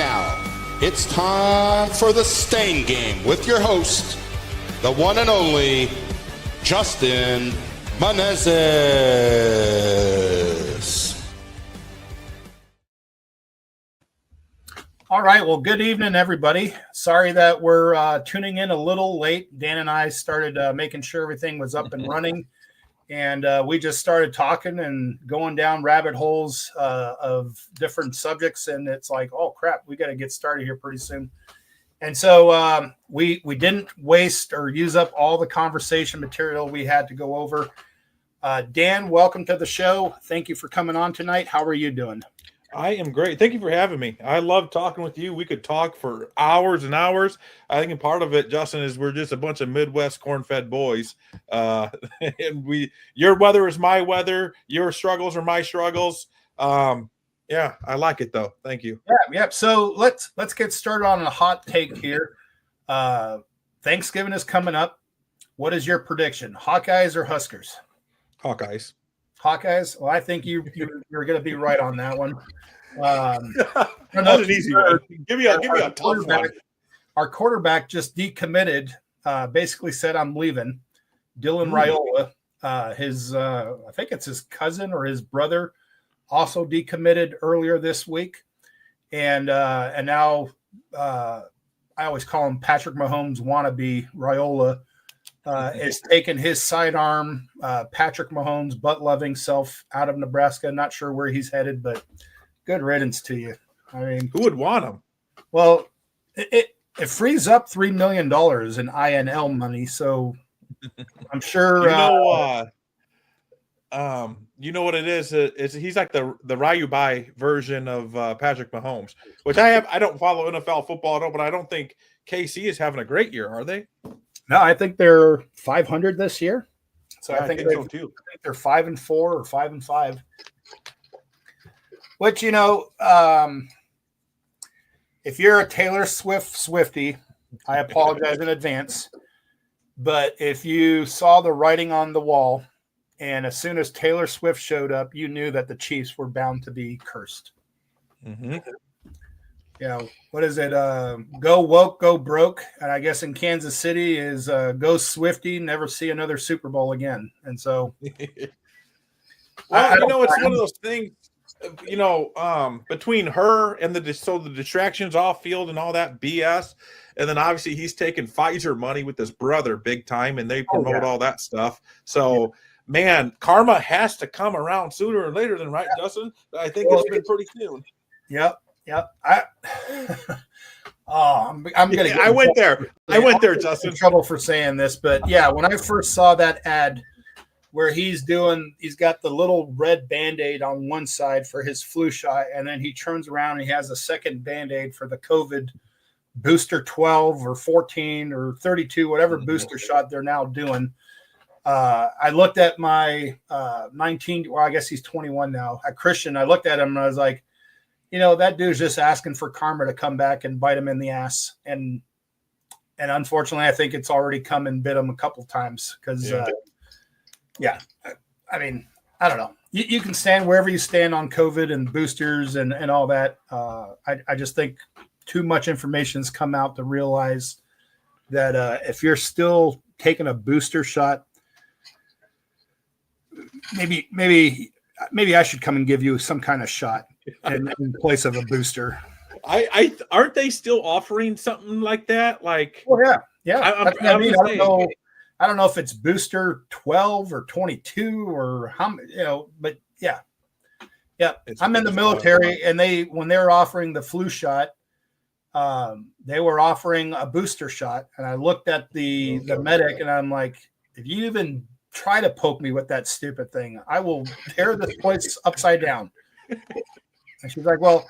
now, it's time for the Stain Game with your host, the one and only Justin Menezes. All right. Well, good evening, everybody. Sorry that we're tuning in a little late. Dan and I started making sure everything was up and running. And we just started talking and going down rabbit holes of different subjects. And it's like, oh, crap, we got to get started here pretty soon. And so we didn't waste or use up all the conversation material we had to go over. Dan, welcome to the show. Thank you for coming on tonight. How are you doing? I am great. Thank you for having me. I love talking with you. We could talk for hours and hours. I think part of it, Justin, is we're just a bunch of Midwest corn-fed boys. And your weather is my weather. Your struggles are my struggles. Yeah, I like it though. Thank you. Yeah. So let's get started on a hot take here. Thanksgiving is coming up. What is your prediction? Hawkeyes or Huskers? Hawkeyes. Hawkeyes. Well, I think you're going to be right on that one. That's an easy one. Give me a tough one. Our quarterback just decommitted. Basically said, "I'm leaving." Dylan Raiola, his I think it's his cousin or his brother, also decommitted earlier this week, and now I always call him Patrick Mahomes wannabe Raiola. Is taking his sidearm, Patrick Mahomes, butt-loving self out of Nebraska. Not sure where he's headed, but good riddance to you. I mean, who would want him? Well, it frees up $3 million in INL money, so I'm sure. You know what it is? He's like the Ryu-Bai version of Patrick Mahomes, which I don't follow NFL football at all, but I don't think KC is having a great year, are they? No, I think they're 500 this year. So yeah, I think so too. I think they're 5-4 or 5-5. Which, if you're a Taylor Swift Swiftie, I apologize in advance. But if you saw the writing on the wall, and as soon as Taylor Swift showed up, you knew that the Chiefs were bound to be cursed. Mm-hmm. What is it? Go woke, go broke. And I guess in Kansas City is go Swiftie, never see another Super Bowl again. And so, it's one of those things. Between her and the distractions off field and all that BS, and then obviously he's taking Pfizer money with his brother big time, and they promote all that stuff. So, man, karma has to come around sooner or later than right, Justin. I think it's been pretty soon. Yep. I'm gonna. I went there. I went there, Justin. In trouble for saying this, but yeah, when I first saw that ad where he's got the little red Band-Aid on one side for his flu shot, and then he turns around and he has a second Band-Aid for the COVID booster 12 or 14 or 32, whatever booster shot they're now doing. I looked at my 19. Well, I guess he's 21 now. Christian. I looked at him and I was like, that dude's just asking for karma to come back and bite him in the ass. And unfortunately, I think it's already come and bit him a couple times because, I mean, I don't know. You can stand wherever you stand on COVID and boosters and all that. I just think too much information has come out to realize that if you're still taking a booster shot, maybe I should come and give you some kind of shot in place of a booster. I aren't they still offering something like that? Like, yeah. I don't know if it's booster 12 or 22 or how many, but yeah. I'm in the military, and when they were offering the flu shot, they were offering a booster shot, and I looked at the medic, and I'm like, if you even try to poke me with that stupid thing, I will tear this place upside down. And she's like, well,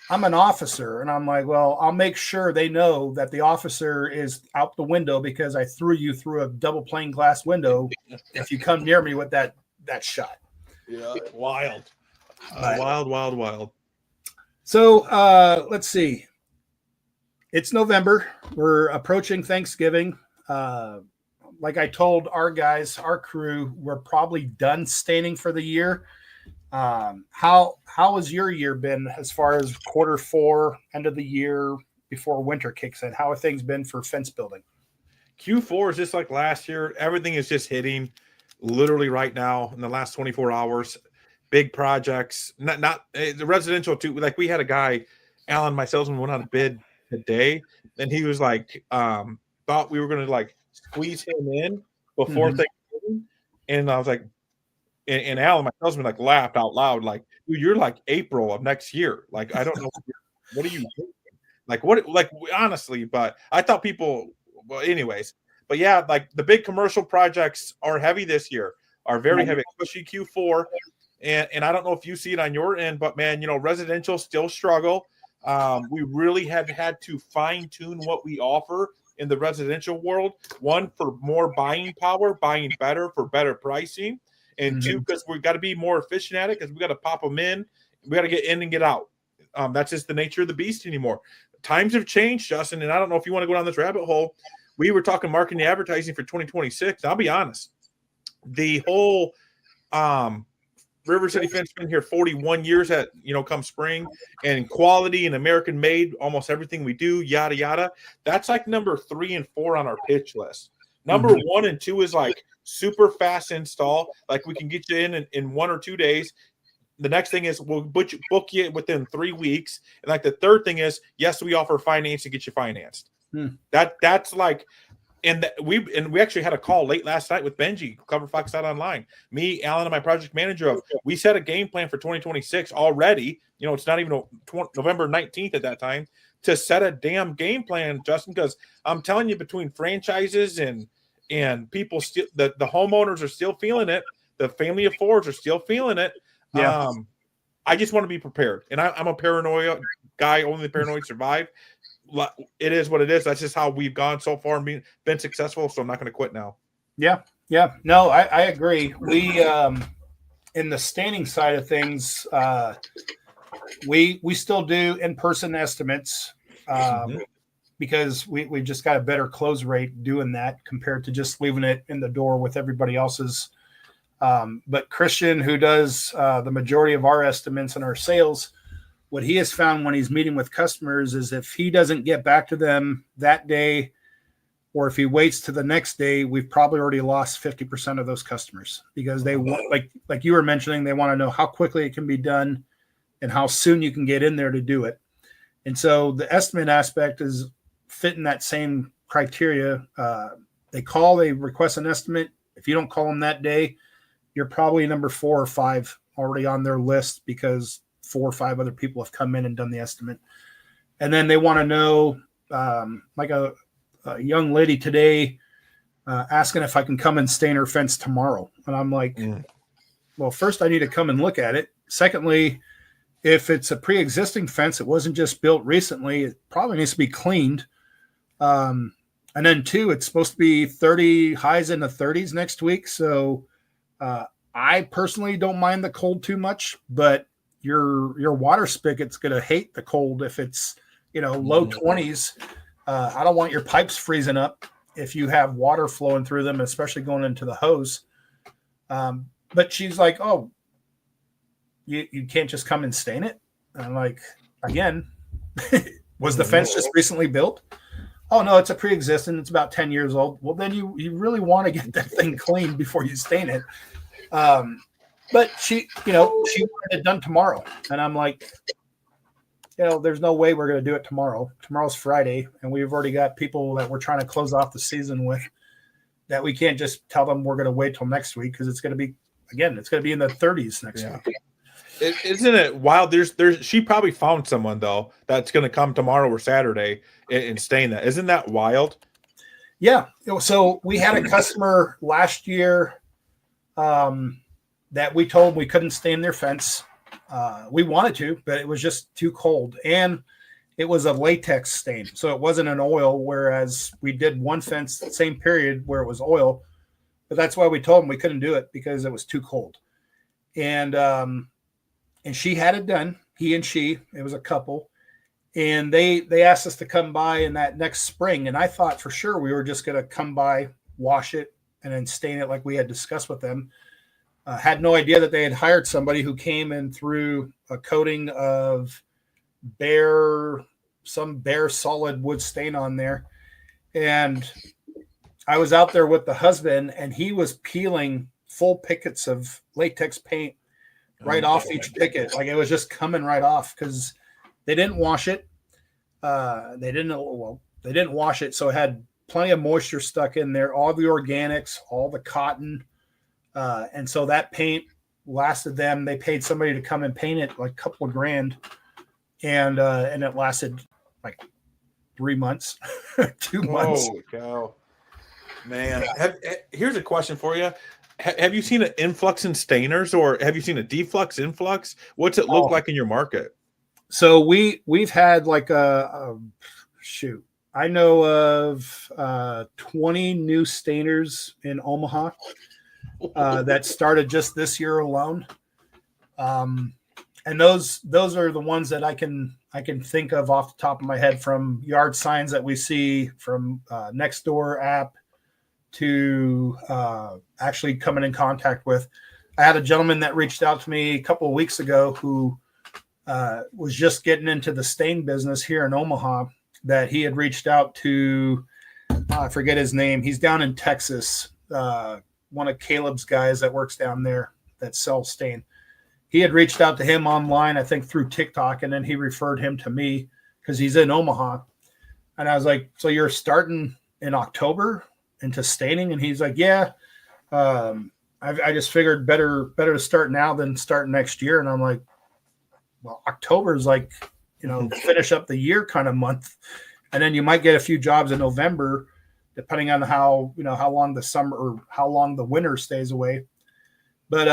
I'm an officer. And I'm like, well, I'll make sure they know that the officer is out the window because I threw you through a double pane glass window if you come near me with that shot. Yeah, wild. Wild. So let's see. It's November. We're approaching Thanksgiving. Like I told our guys, our crew, we're probably done staining for the year. How has your year been as far as quarter four, end of the year before winter kicks in? How have things been for fence building? Q4 is just like last year. Everything is just hitting literally right now in the last 24 hours. Big projects, not the residential too. Like we had a guy, Alan, my salesman, went on a bid today, and he was like, thought we were going to like squeeze him in before Thanksgiving, and I was like, and Alan, my salesman, like laughed out loud, like, dude, you're like April of next year. Like, I don't know, what are you doing? Like what? Like honestly, but I thought people. Well, anyways, but yeah, like the big commercial projects are heavy this year, are very heavy, especially Q4. And I don't know if you see it on your end, but man, residential still struggle. We really have had to fine tune what we offer in the residential world. One, for more buying power, buying better for better pricing, and two, because we've got to be more efficient at it, because we got to pop them in, we got to get in and get out. That's just the nature of the beast anymore. Times have changed, Justin, and I don't know if you want to go down this rabbit hole. We were talking marketing and advertising for 2026. I'll be honest. The whole River City Fence been here 41 years at, come spring, and quality and American made, almost everything we do, yada, yada. That's like number 3 and 4 on our pitch list. Number 1 and 2 is like super fast install. Like we can get you in 1 or 2 days. The next thing is we'll book you within 3 weeks. And like the third thing is, yes, we offer finance to get you financed. That's like, and we actually had a call late last night with Benji, CoverFox.online. Me, Alan, and my project manager. We set a game plan for 2026 already. It's not even November 19th at that time, to set a damn game plan, Justin, because I'm telling you, between franchises and people still, the homeowners are still feeling it. The family of fours are still feeling it. Yeah. I just want to be prepared. And I'm a paranoia guy. Only the paranoid survive. It is what it is. That's just how we've gone so far and been successful. So I'm not going to quit now. Yeah. No, I agree. We, in the standing side of things, we still do in-person estimates because we just got a better close rate doing that compared to just leaving it in the door with everybody else's. But Christian, who does the majority of our estimates and our sales, what he has found when he's meeting with customers is if he doesn't get back to them that day, or if he waits to the next day, we've probably already lost 50% of those customers, because they want, like you were mentioning, they want to know how quickly it can be done and how soon you can get in there to do it. And so the estimate aspect is fitting that same criteria. They request an estimate. If you don't call them that day, you're probably number 4 or 5 already on their list, because 4 or 5 other people have come in and done the estimate. And then they want to know, like a young lady today asking if I can come and stain her fence tomorrow. And I'm like, well, first I need to come and look at it. Secondly, if it's a pre-existing fence, it wasn't just built recently, it probably needs to be cleaned. And then 2, it's supposed to be 30 highs in the 30s next week. So I personally don't mind the cold too much, but your water spigot's going to hate the cold if it's, low 20s. I don't want your pipes freezing up if you have water flowing through them, especially going into the hose. But she's like, oh, you can't just come and stain it? And I'm like, again, was the fence just recently built? Oh, no, it's a pre-existing. It's about 10 years old. Well, then you really want to get that thing cleaned before you stain it. But she wanted it done tomorrow. And I'm like, there's no way we're going to do it tomorrow. Tomorrow's Friday, and we've already got people that we're trying to close off the season with, that we can't just tell them we're going to wait till next week, because it's going to be in the 30s next week. Isn't it wild? There's she probably found someone though that's going to come tomorrow or Saturday and stain that. Isn't that wild? Yeah. So we had a customer last year that we told we couldn't stain their fence. We wanted to, but it was just too cold, and it was a latex stain, so it wasn't an oil. Whereas we did one fence the same period where it was oil, but that's why we told them we couldn't do it, because it was too cold. And she had it done. He and she, it was a couple, and they asked us to come by in that next spring. And I thought for sure we were just going to come by, wash it, and then stain it like we had discussed with them. Had no idea that they had hired somebody who came and threw a coating of some bare solid wood stain on there. And I was out there with the husband, and he was peeling full pickets of latex paint right off each picket. Like, it was just coming right off because they didn't wash it. They didn't wash it. So it had plenty of moisture stuck in there, all the organics, all the cotton. And so that paint lasted them. They paid somebody to come and paint it like a couple of grand. And it lasted like 3 months, 2 months. Oh, cow. Man, here's a question for you. Have you seen an influx in stainers, or have you seen a deflux, influx? What's it look like in your market? So we've had like I know of 20 new stainers in Omaha that started just this year alone. And those are the ones that I can think of off the top of my head, from yard signs that we see, from Nextdoor app, to actually coming in contact with. I had a gentleman that reached out to me a couple of weeks ago who was just getting into the stain business here in Omaha, that he had reached out to, I forget his name. He's down in Texas, one of Caleb's guys that works down there that sells stain. He had reached out to him online, I think through TikTok, and then he referred him to me because he's in Omaha. And I was like, so you're starting in October into staining? And he's like, yeah. I just figured better to start now than start next year. And I'm like, well, October is like, finish up the year kind of month. And then you might get a few jobs in November, depending on how long the summer or how long the winter stays away. But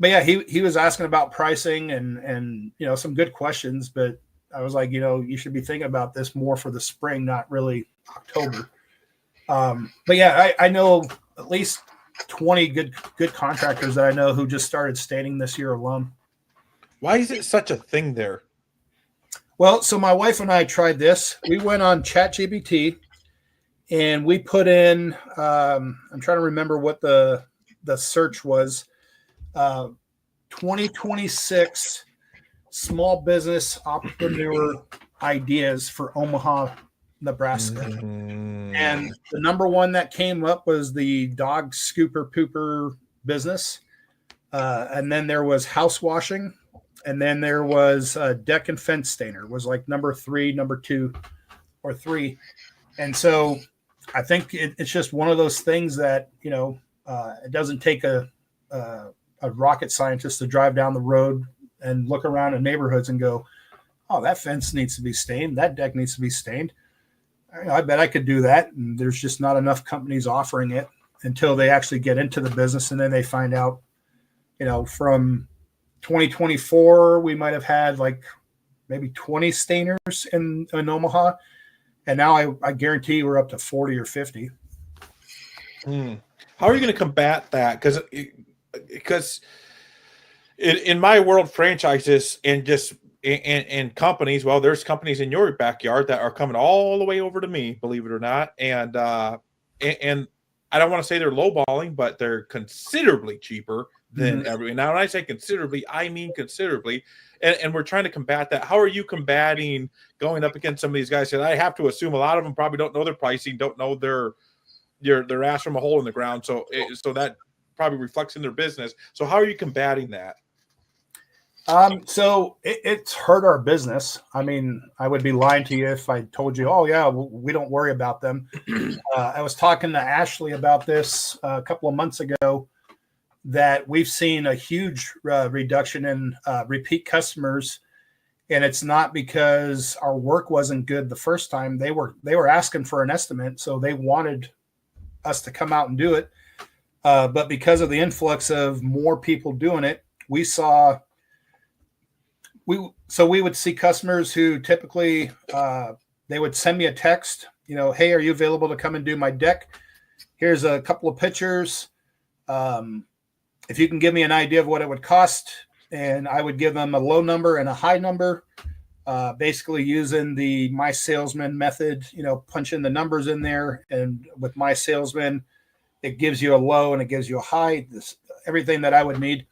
yeah, he was asking about pricing and some good questions, but I was like, you should be thinking about this more for the spring, not really October. But yeah, I know at least 20 good contractors that I know who just started staining this year alone. Why is it such a thing there? Well, so my wife and I tried this. We went on ChatGPT and we put in, I'm trying to remember what the search was, 2026 small business entrepreneur ideas for Omaha, Nebraska. Mm-hmm. And the number one that came up was the dog scooper pooper business. And then there was house washing. And then there was deck and fence stainer was like number 3, number 2 or 3. And so I think it's just one of those things that, it doesn't take a rocket scientist to drive down the road and look around in neighborhoods and go, oh, that fence needs to be stained. That deck needs to be stained. I bet I could do that. And there's just not enough companies offering it until they actually get into the business. And then they find out, from 2024, we might have had like maybe 20 stainers in Omaha. And now I guarantee we're up to 40 or 50. How are you going to combat that? Because in my world, franchises and companies, well, there's companies in your backyard that are coming all the way over to me, believe it or not. And I don't want to say they're lowballing, but they're considerably cheaper than everyone. Now, when I say considerably, I mean considerably. And we're trying to combat that. How are you combating going up against some of these guys? And I have to assume a lot of them probably don't know their pricing, don't know their ass from a hole in the ground. So that probably reflects in their business. So how are you combating that? So it's hurt our business. I mean, I would be lying to you if I told you, oh yeah, we don't worry about them. I was talking to Ashley about this a couple of months ago, that we've seen a huge reduction in repeat customers. And it's not because our work wasn't good the first time. They were asking for an estimate. So they wanted us to come out and do it. But because of the influx of more people doing it, we would see customers who typically they would send me a text, hey, are you available to come and do my deck? Here's a couple of pictures. If you can give me an idea of what it would cost, and I would give them a low number and a high number, basically using the My Salesman method, punch in the numbers in there. And with My Salesman, it gives you a low and it gives you a high. everything that I would need.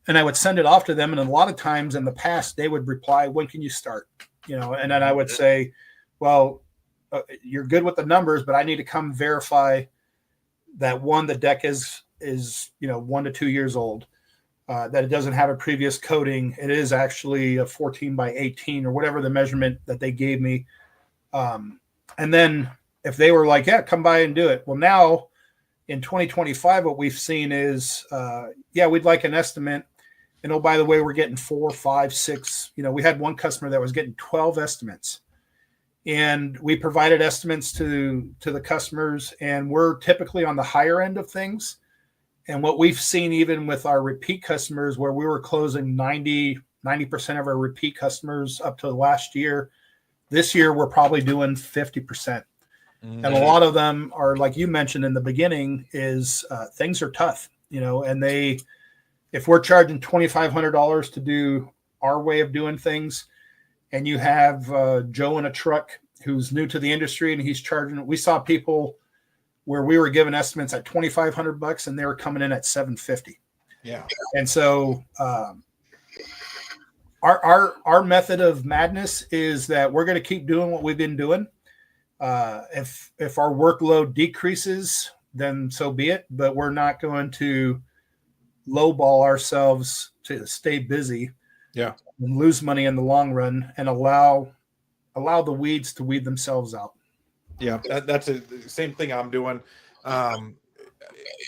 And I would send it off to them. And a lot of times in the past, they would reply, when can you start? And then I would say, well, you're good with the numbers, but I need to come verify that the deck is 1 to 2 years old, that it doesn't have a previous coating. It is actually a 14 by 18 or whatever the measurement that they gave me. And then if they were like, yeah, come by and do it. Well, now in 2025, what we've seen is, we'd like an estimate. And oh, by the way, we're getting 4, 5, 6. We had one customer that was getting 12 estimates. And we provided estimates to the customers, and we're typically on the higher end of things. And what we've seen even with our repeat customers, where we were closing 90% of our repeat customers up to last year, this year we're probably doing 50%. And a lot of them are, like you mentioned in the beginning, is things are tough, and if we're charging $2,500 to do our way of doing things, and you have Joe in a truck who's new to the industry and he's charging, we saw people where we were giving estimates at $2,500 and they were coming in at $750. Yeah. And so our method of madness is that we're going to keep doing what we've been doing. If our workload decreases, then so be it, but we're not going to lowball ourselves to stay busy. Yeah. And lose money in the long run and allow the weeds to weed themselves out. Yeah, that's the same thing I'm doing.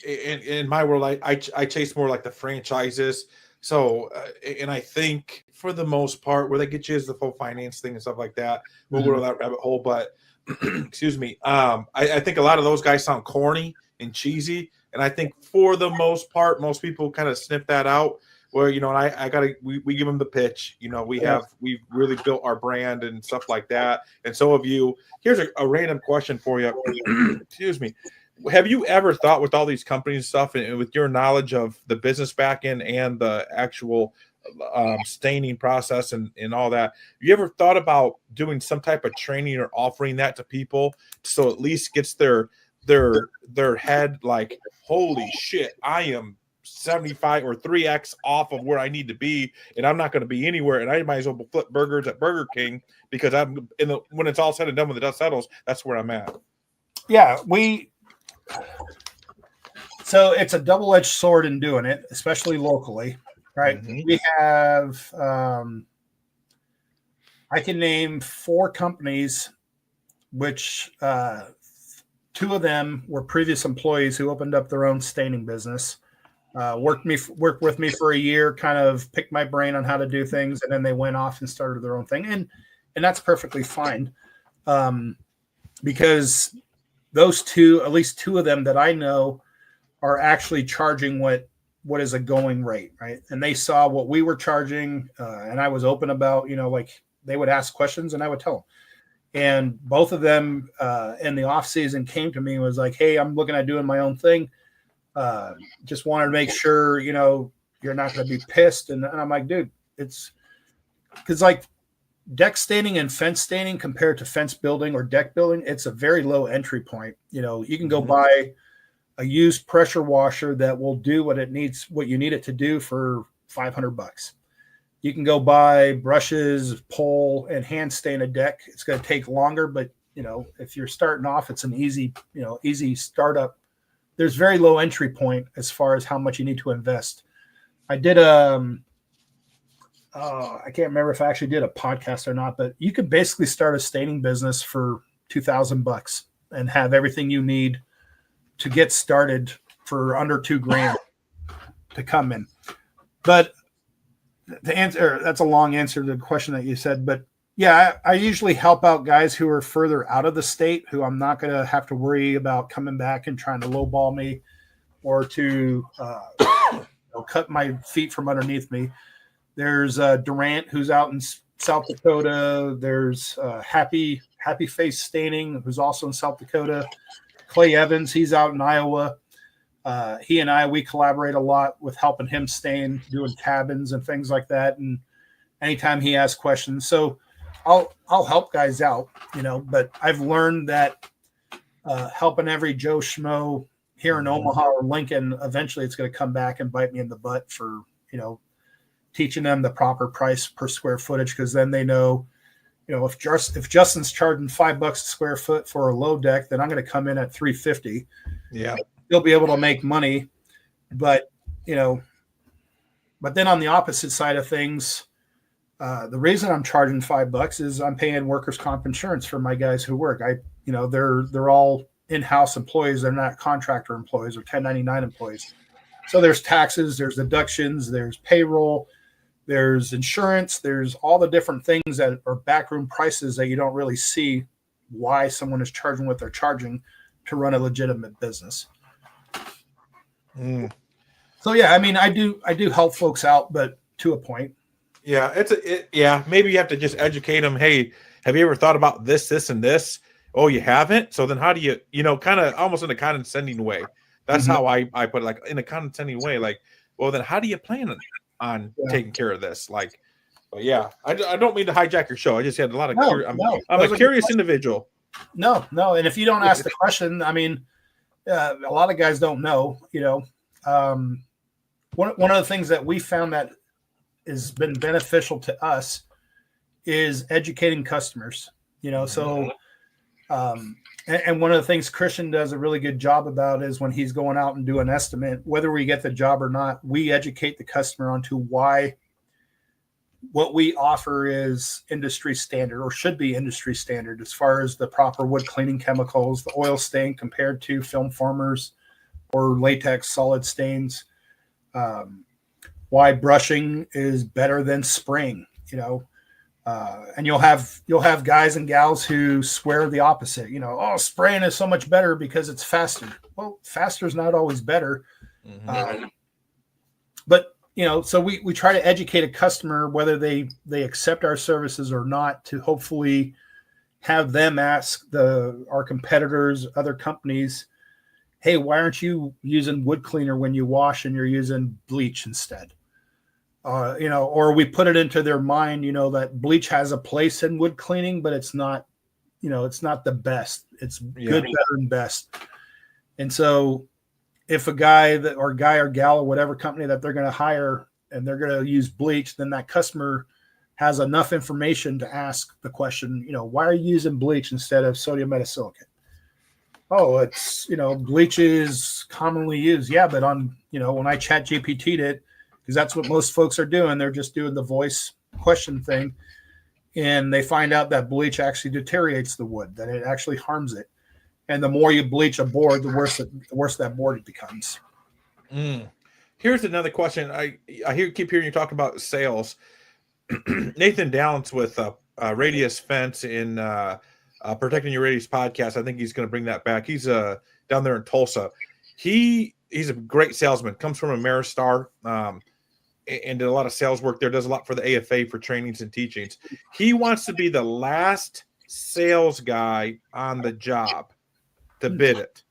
In my world, I chase more like the franchises. So, and I think for the most part, where they get you is the full finance thing and stuff like that. We'll go to that rabbit hole, but excuse me. I think a lot of those guys sound corny and cheesy, and I think for the most part, most people kind of sniff that out. Where, we give them the pitch. We've really built our brand and stuff like that. And so have you. Here's a random question for you. Excuse me. Have you ever thought, with all these companies and stuff, and with your knowledge of the business back end and the actual staining process and all that, you ever thought about doing some type of training or offering that to people, so at least gets their head like, holy shit, I am 75 or 3x off of where I need to be, and I'm not going to be anywhere, and I might as well flip burgers at Burger King, because I'm when it's all said and done, when the dust settles, that's where I'm at. Yeah, so it's a double-edged sword in doing it, especially locally, right? Mm-hmm. We have I can name 4 companies, which 2 of them were previous employees who opened up their own staining business. Worked with me for a year, kind of picked my brain on how to do things, and then they went off and started their own thing, and that's perfectly fine, because those 2, at least 2 of them that I know, are actually charging what is a going rate, right? And they saw what we were charging, and I was open about, like they would ask questions and I would tell them. And both of them in the off season came to me and was like, "Hey, I'm looking at doing my own thing. Just wanted to make sure, you're not going to be pissed." And I'm like, dude, it's because like deck staining and fence staining compared to fence building or deck building, it's a very low entry point. You can go buy a used pressure washer that will do what you need it to do for $500. You can go buy brushes, pole, and hand stain a deck. It's going to take longer, but if you're starting off, it's an easy startup. There's very low entry point as far as how much you need to invest. I did I can't remember if I actually did a podcast or not, but you could basically start a staining business for $2,000 and have everything you need to get started for under $2,000 to come in. But the answer, that's a long answer to the question that you said, but yeah, I usually help out guys who are further out of the state, who I'm not going to have to worry about coming back and trying to lowball me or to cut my feet from underneath me. There's Durant, who's out in South Dakota. There's Happy Face Staining, who's also in South Dakota. Clay Evans, he's out in Iowa. He and we collaborate a lot with helping him stain, doing cabins and things like that. And anytime he asks questions, so I'll help guys out, but I've learned that helping every Joe Schmo here in Omaha or Lincoln, eventually it's going to come back and bite me in the butt for, teaching them the proper price per square footage. Cause then they know, if Justin's charging $5 a square foot for a low deck, then I'm going to come in at $350. Yeah. He'll be able to make money. But then on the opposite side of things, the reason I'm charging $5 is I'm paying workers' comp insurance for my guys who work. They're all in-house employees. They're not contractor employees or 1099 employees. So there's taxes, there's deductions, there's payroll, there's insurance, there's all the different things that are backroom prices that you don't really see why someone is charging what they're charging to run a legitimate business. So yeah, I mean, I do help folks out, but to a point. Yeah, maybe you have to just educate them. Hey, have you ever thought about this, and this? Oh, you haven't? So then how do you, kind of almost in a condescending way. That's how I put it, like in a condescending way. Like, well, then how do you plan on taking care of this? Like, but yeah, I don't mean to hijack your show. I just had a lot of I'm a curious individual. No. And if you don't ask the question, I mean, a lot of guys don't know, one of the things that we found that has been beneficial to us is educating customers, so, and one of the things Christian does a really good job about is when he's going out and do an estimate, whether we get the job or not, we educate the customer onto why what we offer is industry standard or should be industry standard as far as the proper wood cleaning chemicals, the oil stain compared to film formers or latex solid stains, why brushing is better than spraying, and you'll have guys and gals who swear the opposite, spraying is so much better because it's faster. Well, faster is not always better. But, so we try to educate a customer, whether they accept our services or not, to hopefully have them ask our competitors, other companies, hey, why aren't you using wood cleaner when you wash and you're using bleach instead? Or we put it into their mind, that bleach has a place in wood cleaning, but it's not, it's not the best. It's good, better, and best. And so if a guy or gal or whatever company that they're going to hire and they're going to use bleach, then that customer has enough information to ask the question, why are you using bleach instead of sodium metasilicate? Oh, it's, bleach is commonly used. Yeah, but when I chat GPT'd it, because that's what most folks are doing. They're just doing the voice question thing. And they find out that bleach actually deteriorates the wood, that it actually harms it. And the more you bleach a board, the worse that board becomes. Here's another question. I keep hearing you talk about sales. Nathan Dallins with Radius Fence in Protecting Your Radius podcast. I think he's going to bring that back. He's down there in Tulsa. He's a great salesman. Comes from Ameristar. And did a lot of sales work there, does a lot for the AFA for trainings and teachings. He wants to be the last sales guy on the job to bid it.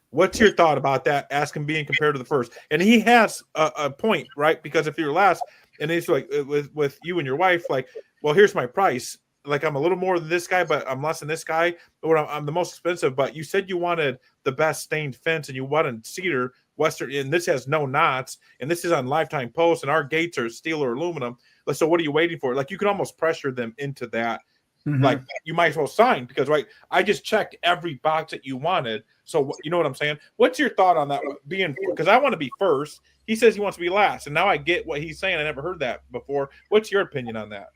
What's your thought about that? Ask him being compared to the first. And he has a point, right? Because if you're last, and it's like with you and your wife, like, well, here's my price. Like, I'm a little more than this guy, but I'm less than this guy, or I'm the most expensive. But you said you wanted the best stained fence and you wanted cedar, Western, and this has no knots, and this is on lifetime posts, and our gates are steel or aluminum. So what are you waiting for? Like, you can almost pressure them into that. Like, you might as well sign because, right, I just checked every box that you wanted. So you know what I'm saying? What's your thought on that being, because I want to be first. He says he wants to be last, and now I get what he's saying. I never heard that before. What's your opinion on that?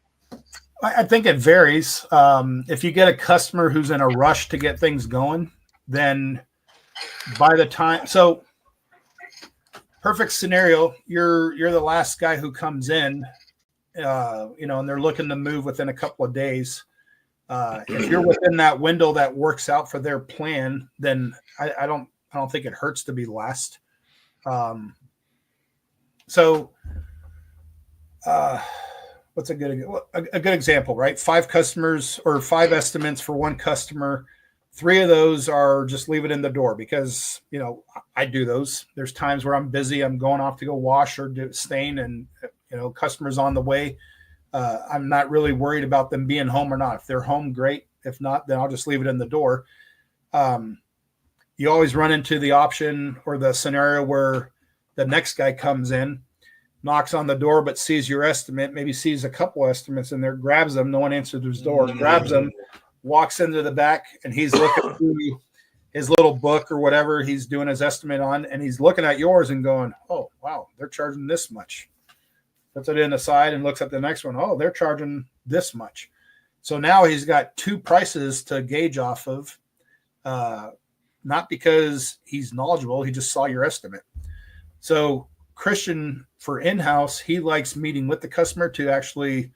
I think it varies. If you get a customer who's in a rush to get things going, then by the time, so perfect scenario, you're the last guy who comes in, and they're looking to move within a couple of days. If you're within that window that works out for their plan, then I don't think it hurts to be last. What's a good example, right? 5 customers or 5 estimates for one customer. 3 of those are just leave it in the door because, I do those. There's times where I'm busy. I'm going off to go wash or do stain and, customers on the way. I'm not really worried about them being home or not. If they're home, great. If not, then I'll just leave it in the door. you always run into the option or the scenario where the next guy comes in, knocks on the door, but sees your estimate, maybe sees a couple estimates in there, grabs them. No one answered his door, grabs them, walks into the back, and he's looking through his little book or whatever he's doing his estimate on, and he's looking at yours and going, oh, wow, they're charging this much. Puts it in the side and looks at the next one. Oh, they're charging this much. So now he's got two prices to gauge off of, not because he's knowledgeable. He just saw your estimate. So Christian, for in-house, he likes meeting with the customer to actually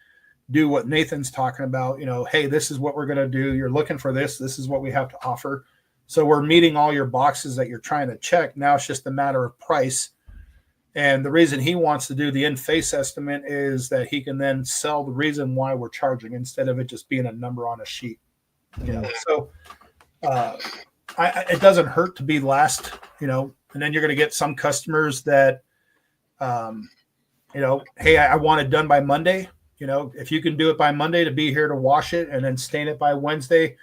do what Nathan's talking about. Hey, this is what we're going to do. You're looking for this. This is what we have to offer. So we're meeting all your boxes that you're trying to check. Now it's just a matter of price. And the reason he wants to do the in-face estimate is that he can then sell the reason why we're charging instead of it just being a number on a sheet. So it doesn't hurt to be last, and then you're going to get some customers that, hey, I want it done by Monday. If you can do it by Monday to be here to wash it and then stain it by Wednesday,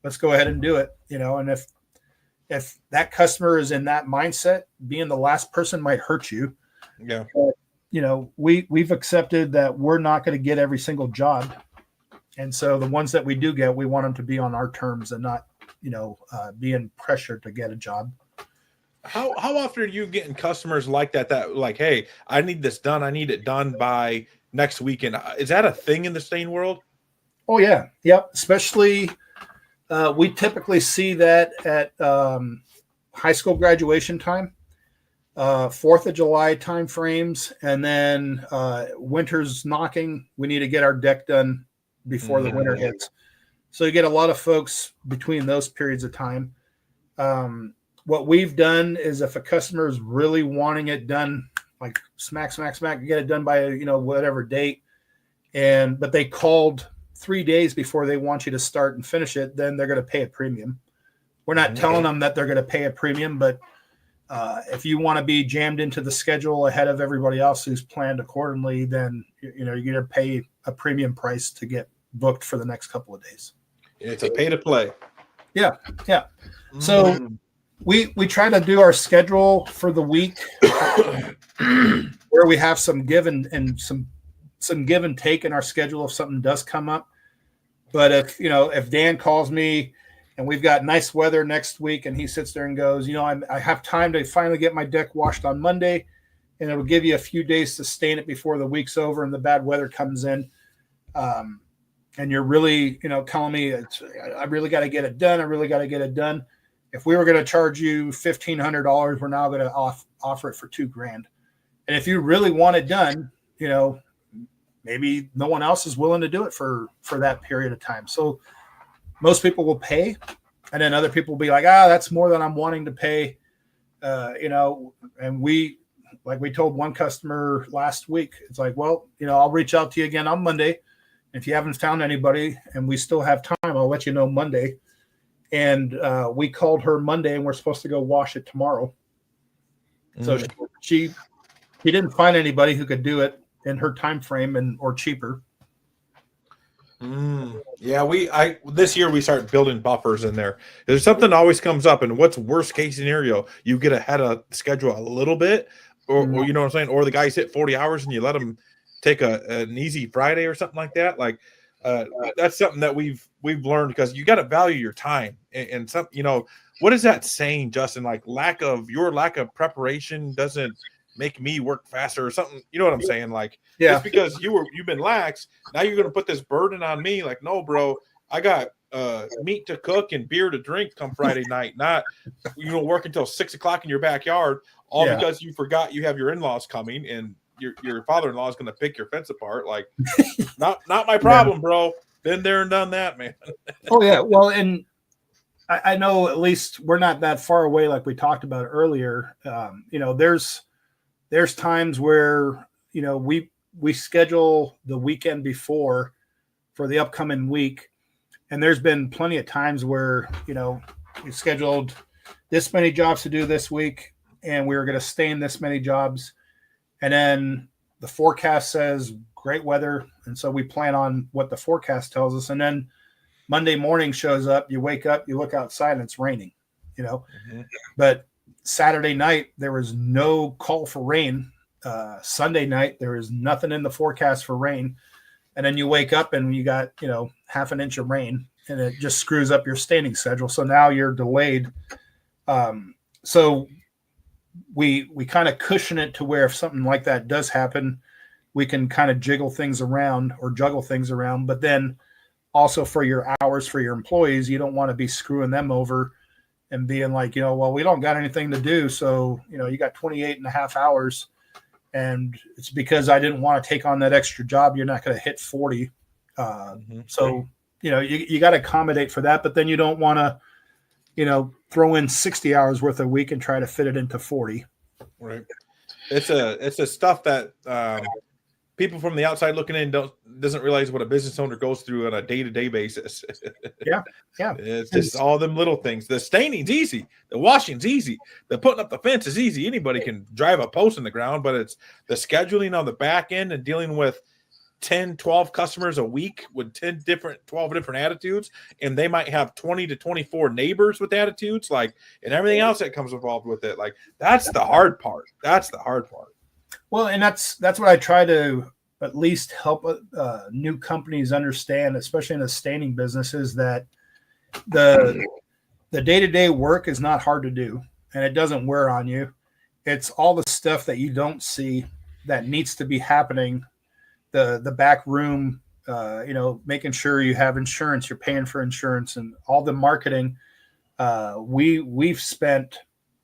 let's go ahead and do it. And if that customer is in that mindset, being the last person might hurt you. Yeah. But, we've accepted that we're not going to get every single job. And so the ones that we do get, we want them to be on our terms and not, being pressured to get a job. How often are you getting customers like that like, hey, I need this done. I need it done by next weekend. Is that a thing in the stain world? Oh, yeah. Yep. Especially we typically see that at high school graduation time, 4th of July time frames, and then winter's knocking. We need to get our deck done before the winter hits. So you get a lot of folks between those periods of time. What we've done is if a customer is really wanting it done, like smack, get it done by, whatever date, but they called 3 days before they want you to start and finish it, then they're going to pay a premium. We're not telling them that they're going to pay a premium, but if you want to be jammed into the schedule ahead of everybody else who's planned accordingly, then you're going to pay a premium price to get booked for the next couple of days. It's a pay to play. Yeah. So we try to do our schedule for the week where we have some give and some give and take in our schedule if something does come up. But if Dan calls me and we've got nice weather next week and he sits there and goes, I have time to finally get my deck washed on Monday, and it'll give you a few days to stain it before the week's over and the bad weather comes in. And you're really, telling me I really got to get it done. I really got to get it done. If we were going to charge you $1,500, we're now going to offer it for $2,000. And if you really want it done, maybe no one else is willing to do it for that period of time. So most people will pay, and then other people will be like, that's more than I'm wanting to pay. And we told one customer last week, it's like, well, I'll reach out to you again on Monday. If you haven't found anybody and we still have time, I'll let you know Monday. And we called her Monday and we're supposed to go wash it tomorrow. So she didn't find anybody who could do it in her time frame or cheaper. Yeah, this year we start building buffers in there. There's something always comes up, and what's worst case scenario? You get ahead of schedule a little bit, or you know what I'm saying, or the guys hit 40 hours and you let them take an easy Friday or something like that. Like that's something that we've learned, because you got to value your time and some, what is that saying, Justin? Like lack of preparation doesn't make me work faster or something. You know what I'm saying? Like, just because you've been lax, now you're going to put this burden on me. Like, no, bro, I got meat to cook and beer to drink come Friday night, not, work until 6 o'clock in your backyard, because you forgot you have your in-laws coming and your father-in-law is going to pick your fence apart. Like, not my problem, bro. Been there and done that, man. Oh yeah. Well, and I know at least we're not that far away, like we talked about earlier. There's times where, we schedule the weekend before for the upcoming week. And there's been plenty of times where, we scheduled this many jobs to do this week, and we were going to stain this many jobs. And then the forecast says great weather. And so we plan on what the forecast tells us. And then Monday morning shows up, you wake up, you look outside and it's raining. But Saturday night, there was no call for rain. Sunday night, there was nothing in the forecast for rain. And then you wake up and you got, half an inch of rain, and it just screws up your staining schedule. So now you're delayed. So we kind of cushion it to where if something like that does happen, we can kind of juggle things around. But then also for your hours for your employees, you don't want to be screwing them over and being like, well, we don't got anything to do. So, you got 28 and a half hours, and it's because I didn't want to take on that extra job. You're not going to hit 40. So, you got to accommodate for that, but then you don't want to, throw in 60 hours worth a week and try to fit it into 40. Right. It's a stuff that people from the outside looking in doesn't realize what a business owner goes through on a day-to-day basis. Yeah. It's just all them little things. The staining's easy. The washing's easy. The putting up the fence is easy. Anybody can drive a post in the ground, but it's the scheduling on the back end and dealing with 10, 12 customers a week with 12 different attitudes, and they might have 20 to 24 neighbors with attitudes, and everything else that comes involved with it. That's the hard part. Well, and that's what I try to at least help new companies understand, especially in the staining business, is that the day-to-day work is not hard to do, and it doesn't wear on you. It's all the stuff that you don't see that needs to be happening. The back room, making sure you have insurance, you're paying for insurance, and all the marketing. We've spent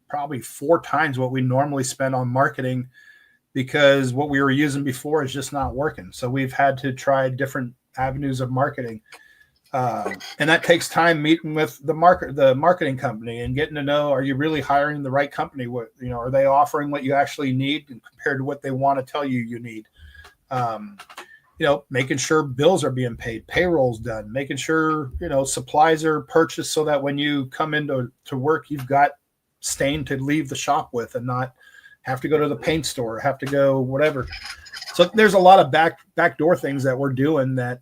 probably 4 times what we normally spend on marketing, because what we were using before is just not working. So we've had to try different avenues of marketing. And that takes time meeting with the marketing company and getting to know, are you really hiring the right company? What, are they offering what you actually need compared to what they want to tell you need? Making sure bills are being paid, payroll's done, making sure, supplies are purchased so that when you come into work, you've got stain to leave the shop with and not have to go to the paint store, have to go whatever. So there's a lot of backdoor things that we're doing that,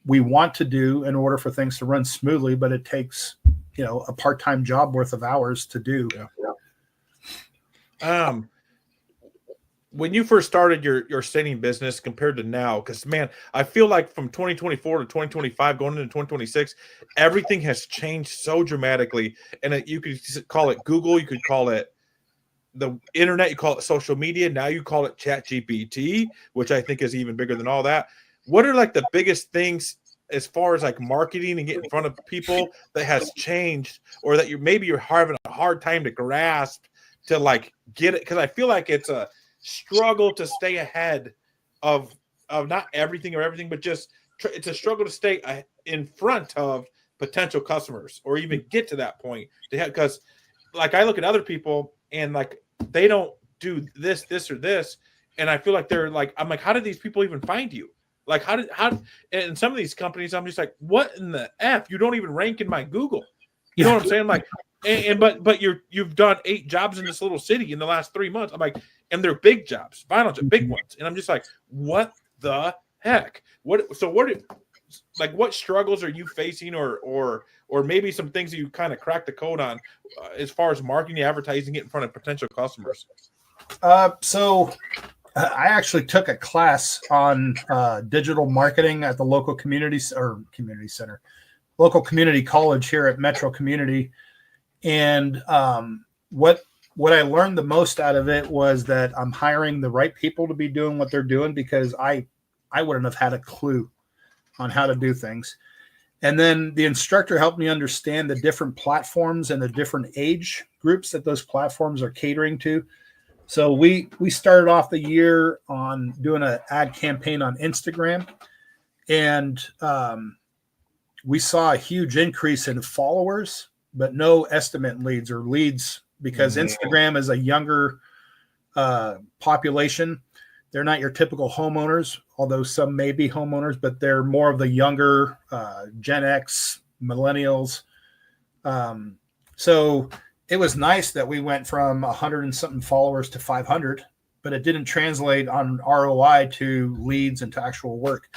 we want to do in order for things to run smoothly, but it takes, a part-time job worth of hours to do. Yeah. When you first started your staining business compared to now, because man, I feel like from 2024 to 2025, going into 2026, everything has changed so dramatically. And you could call it Google, you could call it the internet, you call it social media. Now you call it ChatGPT, which I think is even bigger than all that. What are the biggest things as far as marketing and getting in front of people that has changed, or that you're having a hard time to grasp to get it? Because I feel like it's a struggle to stay ahead of not everything, but just it's a struggle to stay in front of potential customers or even get to that point. Because I look at other people and they don't do this or this, and I feel like they're I'm how did these people even find you? How and some of these companies, I'm just what in the F? You don't even rank in my Google. You know what I'm saying? But you've done 8 jobs in this little city in the last 3 months. I'm and they're big jobs, vinyl jobs, big ones. And I'm just what the heck? What struggles are you facing, or maybe some things that you kind of cracked the code on as far as marketing, advertising, getting in front of potential customers? So I actually took a class on digital marketing at the local community center, local community college here at Metro Community. And what I learned the most out of it was that I'm hiring the right people to be doing what they're doing, because I wouldn't have had a clue on how to do things. And then the instructor helped me understand the different platforms and the different age groups that those platforms are catering to. So we started off the year on doing an ad campaign on Instagram, and we saw a huge increase in followers, but no estimate leads or leads, because Instagram is a younger population. They're not your typical homeowners, although some may be homeowners, but they're more of the younger Gen X, millennials. So it was nice that we went from 100 and something followers to 500, but it didn't translate on ROI to leads and to actual work.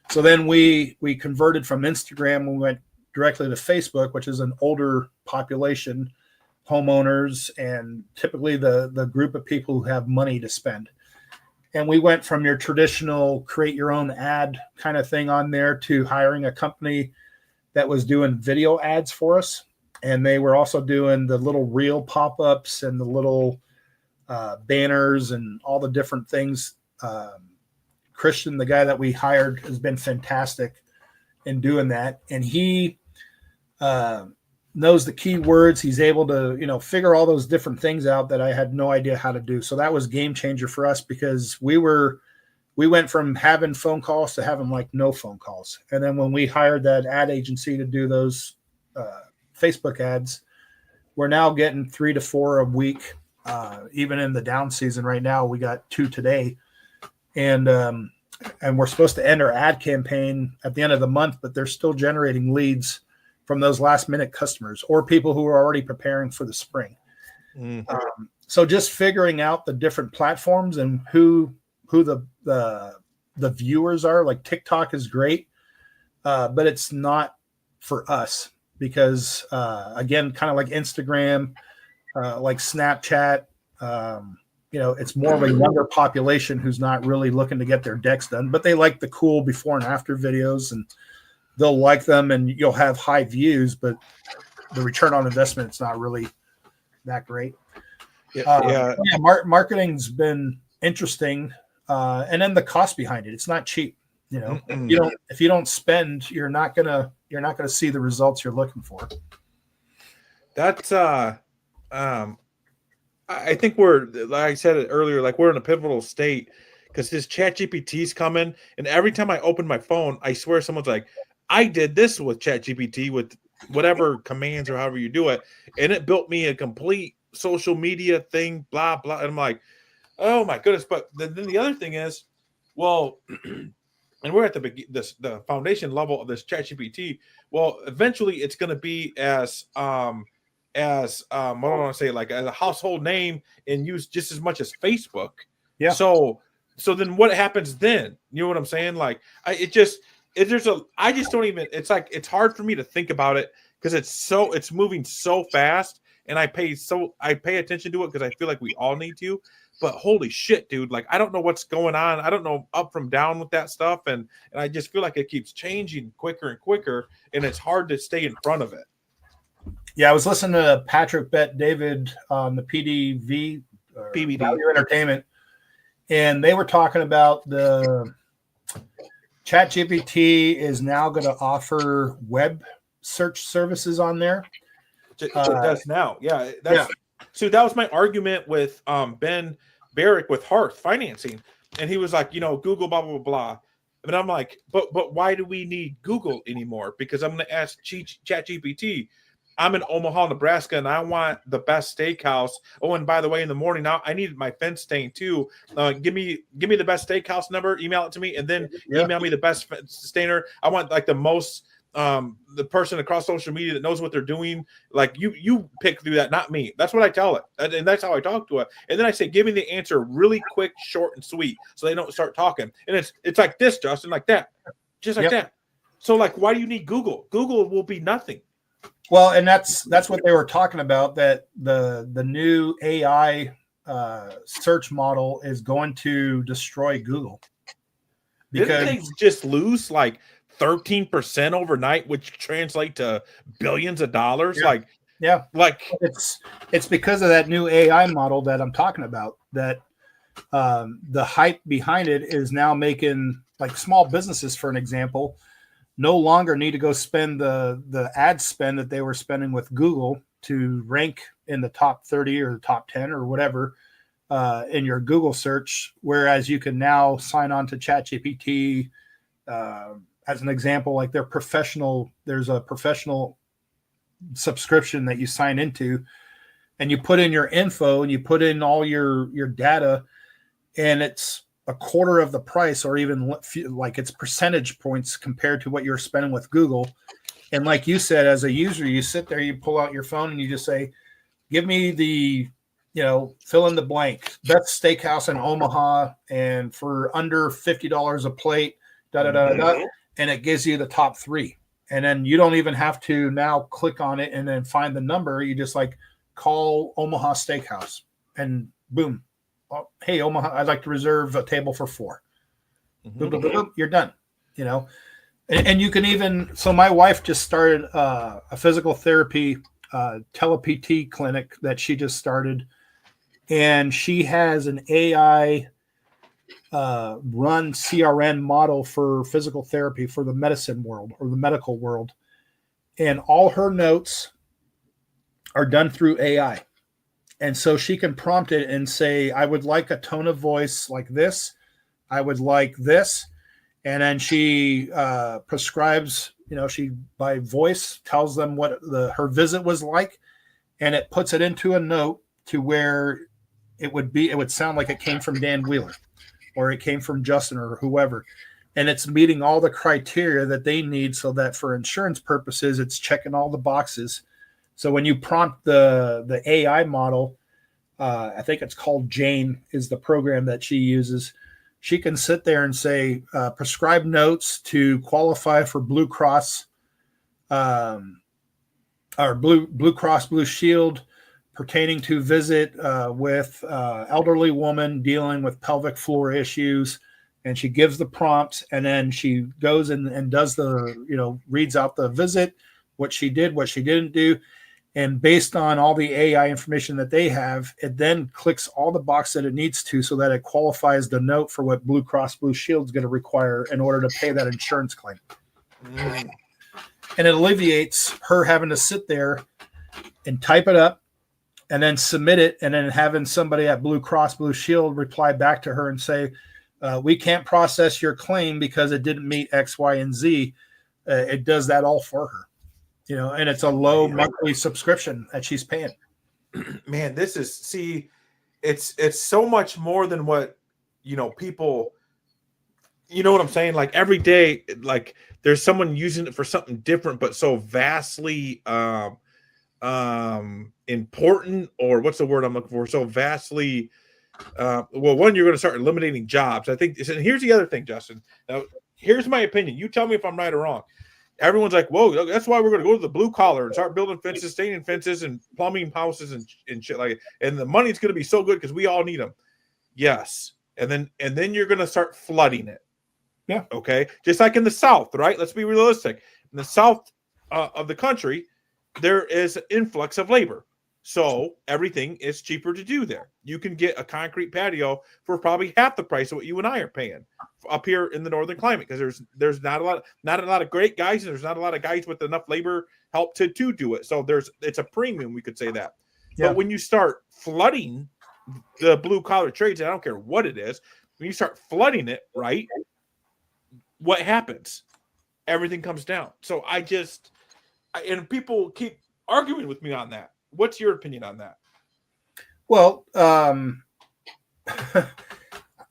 So then we converted from Instagram. We went directly to Facebook, which is an older population, homeowners, and typically the group of people who have money to spend. And we went from your traditional create your own ad kind of thing on there to hiring a company that was doing video ads for us. And they were also doing the little reel pop-ups and the little banners and all the different things. Christian, the guy that we hired, has been fantastic in doing that. And he knows the keywords. He's able to, figure all those different things out that I had no idea how to do. So that was game changer for us, because we went from having phone calls to having like no phone calls. And then when we hired that ad agency to do those Facebook ads, we're now getting 3 to 4 a week. Even in the down season right now, we got 2 today. And we're supposed to end our ad campaign at the end of the month, but they're still generating leads from those last minute customers or people who are already preparing for the spring. Mm-hmm. So just figuring out the different platforms and who the viewers are. Like TikTok is great, but it's not for us because again, kind of like Instagram, like Snapchat, it's more of a younger population who's not really looking to get their decks done, but they like the cool before and after videos, and they'll like them, and you'll have high views, but the return on investment, it's not really that great. Marketing's been interesting. And then the cost behind it, it's not cheap. If you don't spend, you're not gonna see the results you're looking for. That's I think we're, like I said it earlier, like we're in a pivotal state because this ChatGPT is coming, and every time I open my phone, I swear someone's like, I did this with ChatGPT with whatever commands or however you do it, and it built me a complete social media thing, blah blah. And I'm like, oh my goodness! But then the other thing is, well, and we're at the foundation level of this ChatGPT. Well, eventually it's going to be as what do I want to say, like as a household name and used just as much as Facebook. Yeah. So then what happens then? You know what I'm saying? Like I just don't even, it's like, it's hard for me to think about it because it's moving so fast, and I pay attention to it because I feel like we all need to, but holy shit, dude. Like, I don't know what's going on. I don't know up from down with that stuff. And I just feel like it keeps changing quicker and quicker, and it's hard to stay in front of it. Yeah, I was listening to Patrick Bet-David on the PBD Value Entertainment, and they were talking about the ChatGPT is now going to offer web search services on there. It does now. Yeah. So that was my argument with Ben Barrick with Hearth Financing, and he was like, Google, blah, blah, blah, blah. And I'm like, but why do we need Google anymore? Because I'm going to ask ChatGPT. I'm in Omaha, Nebraska, and I want the best steakhouse. Oh, and by the way, in the morning now, I need my fence stain too. Give me the best steakhouse number. Email it to me, and then email me the best stainer. I want like the most the person across social media that knows what they're doing. Like you pick through that, not me. That's what I tell it, and that's how I talk to it. And then I say, give me the answer really quick, short, and sweet, so they don't start talking. And it's like this, Justin, like that, just like that. So like, why do you need Google? Google will be nothing. Well, and that's what they were talking about, that the new AI search model is going to destroy Google. Because didn't they just lose like 13% overnight, which translate to billions of dollars? Yeah. Like it's because of that new AI model that I'm talking about, that the hype behind it is now making, like, small businesses, for an example, no longer need to go spend the ad spend that they were spending with Google to rank in the top 30 or the top 10 or whatever in your Google search. Whereas you can now sign on to ChatGPT as an example, like there's a professional subscription that you sign into, and you put in your info and you put in all your data, and it's a quarter of the price, or even like it's percentage points compared to what you're spending with Google. And like you said, as a user, you sit there, you pull out your phone and you just say, give me the, fill in the blank, best steakhouse in Omaha, and for under $50 a plate, and it gives you the top 3. And then you don't even have to now click on it and then find the number. You just like call Omaha Steakhouse and boom. Oh, hey, Omaha, I'd like to reserve a table for 4. Boom, boom, boom, boom, you're done. You know, and you can even, so my wife just started a physical therapy tele-PT clinic that she just started. And she has an AI run CRN model for physical therapy for the medicine world or the medical world. And all her notes are done through AI. And so she can prompt it and say, I would like a tone of voice like this. I would like this. And then she prescribes, you know, she by voice tells them what her visit was like. And it puts it into a note to where it would sound like it came from Dan Wheeler or it came from Justin or whoever. And it's meeting all the criteria that they need so that for insurance purposes, it's checking all the boxes. So when you prompt the AI model, I think it's called Jane is the program that she uses. She can sit there and say, prescribe notes to qualify for Blue Cross or Blue Cross Blue Shield pertaining to visit with elderly woman dealing with pelvic floor issues. And she gives the prompts, and then she goes and does reads out the visit, what she did, what she didn't do. And based on all the AI information that they have, it then clicks all the boxes that it needs to so that it qualifies the note for what Blue Cross Blue Shield is going to require in order to pay that insurance claim. And it alleviates her having to sit there and type it up and then submit it, and then having somebody at Blue Cross Blue Shield reply back to her and say, we can't process your claim because it didn't meet X, Y, and Z. It does that all for her. You know, and it's a low monthly subscription that she's paying. Man, it's so much more than what, people, you know what I'm saying? Like every day, like there's someone using it for something different, but so vastly important, or what's the word I'm looking for? So vastly, one, you're going to start eliminating jobs. I think, and here's the other thing, Justin. Now, here's my opinion. You tell me if I'm right or wrong. Everyone's like, whoa, that's why we're going to go to the blue collar and start building fences, staining fences, and plumbing houses and shit like it. And the money's going to be so good because we all need them. Yes. And then you're going to start flooding it. Yeah. Okay. Just like in the South, right? Let's be realistic. In the South of the country, there is an influx of labor. So everything is cheaper to do there. You can get a concrete patio for probably half the price of what you and I are paying up here in the northern climate, because there's not a lot of great guys, and there's not a lot of guys with enough labor help to do it. So it's a premium, we could say that. Yeah. But when you start flooding the blue collar trades, and I don't care what it is, when you start flooding it, right, what happens? Everything comes down. So and people keep arguing with me on that. What's your opinion on that? Well, I'm